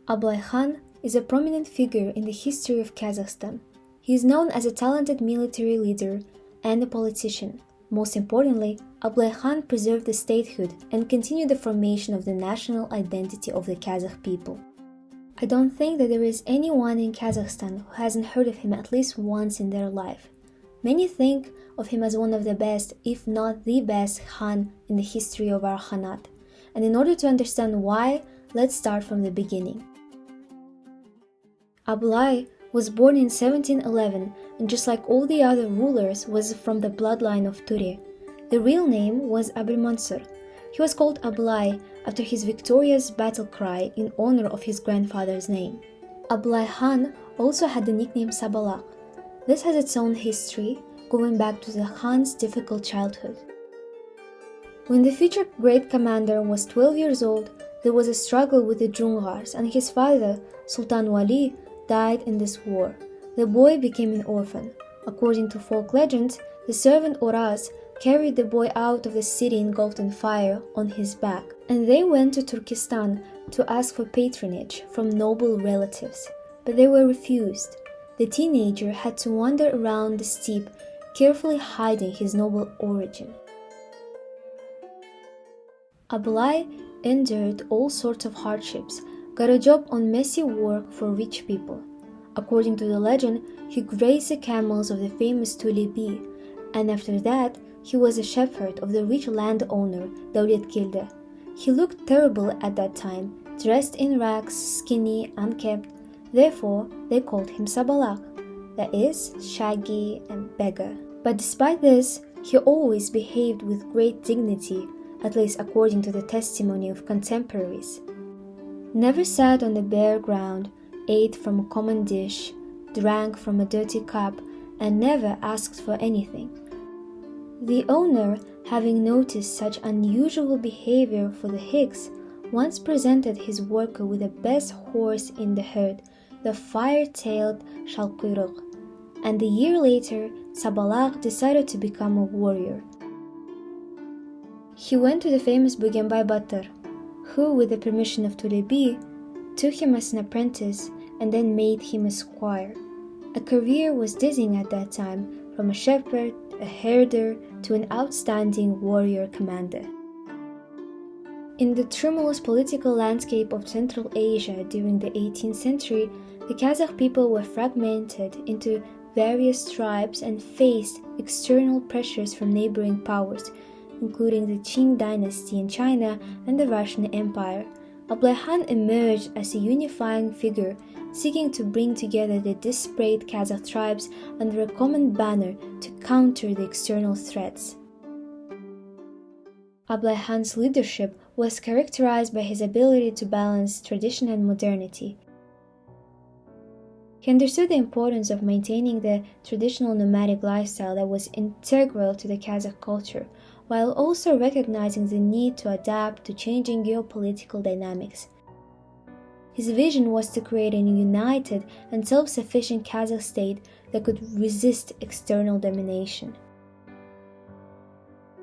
Abylai Khan is a prominent figure in the history of Kazakhstan. He is known as a talented military leader and a politician. Most importantly, Abylai Khan preserved the statehood and continued the formation of the national identity of the Kazakh people. I don't think that there is anyone in Kazakhstan who hasn't heard of him at least once in their life. Many think of him as one of the best, if not the best, Khan in the history of our Khanate. And in order to understand why, let's start from the beginning. Abylai was born in 1711 and just like all the other rulers was from the bloodline of Ture. The real name was Abul Mansur. He was called Abylai after his victorious battle cry in honor of his grandfather's name. Abylai Khan also had the nickname Sabalak. This has its own history, going back to the Khan's difficult childhood. When the future great commander was 12 years old, there was a struggle with the Dzungars, and his father, Sultan Wali, died in this war. The boy became an orphan. According to folk legends, the servant Oraz carried the boy out of the city engulfed in fire on his back, and they went to Turkestan to ask for patronage from noble relatives, but they were refused. The teenager had to wander around the steppe, carefully hiding his noble origin. Abylai endured all sorts of hardships, got a job on messy work for rich people. According to the legend, he grazed the camels of the famous Tulebi, and after that, he was a shepherd of the rich landowner Davletkilde. He looked terrible at that time, dressed in rags, skinny, unkempt. Therefore, they called him Sabalak, that is, shaggy and beggar. But despite this, he always behaved with great dignity, at least according to the testimony of contemporaries. Never sat on the bare ground, ate from a common dish, drank from a dirty cup, and never asked for anything. The owner, having noticed such unusual behavior for the Hicks, once presented his worker with the best horse in the herd, the fire-tailed Shalkuyruk, and a year later, Sabalak decided to become a warrior. He went to the famous Bugenbay Batır, who, with the permission of Tulebi, took him as an apprentice and then made him a squire. A career was dizzying at that time, from a shepherd, a herder, to an outstanding warrior commander. In the tumultuous political landscape of Central Asia during the 18th century, the Kazakh people were fragmented into various tribes and faced external pressures from neighboring powers, including the Qing dynasty in China and the Russian Empire. Abylai Khan emerged as a unifying figure, seeking to bring together the disparate Kazakh tribes under a common banner to counter the external threats. Abylai Khan's leadership was characterized by his ability to balance tradition and modernity. He understood the importance of maintaining the traditional nomadic lifestyle that was integral to the Kazakh culture, while also recognizing the need to adapt to changing geopolitical dynamics. His vision was to create a united and self-sufficient Kazakh state that could resist external domination.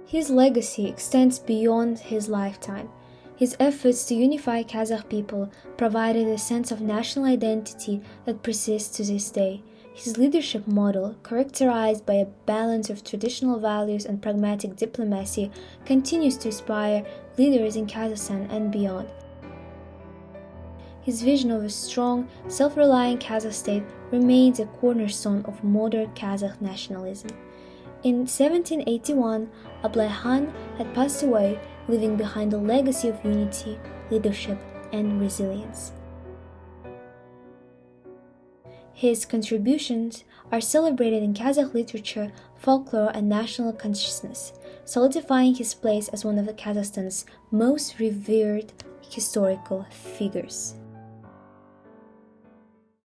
His legacy extends beyond his lifetime. His efforts to unify Kazakh people provided a sense of national identity that persists to this day. His leadership model, characterized by a balance of traditional values and pragmatic diplomacy, continues to inspire leaders in Kazakhstan and beyond. His vision of a strong, self-reliant Kazakh state remains a cornerstone of modern Kazakh nationalism. In 1781, Abylai Khan had passed away, leaving behind a legacy of unity, leadership, and resilience. His contributions are celebrated in Kazakh literature, folklore, and national consciousness, solidifying his place as one of Kazakhstan's most revered historical figures.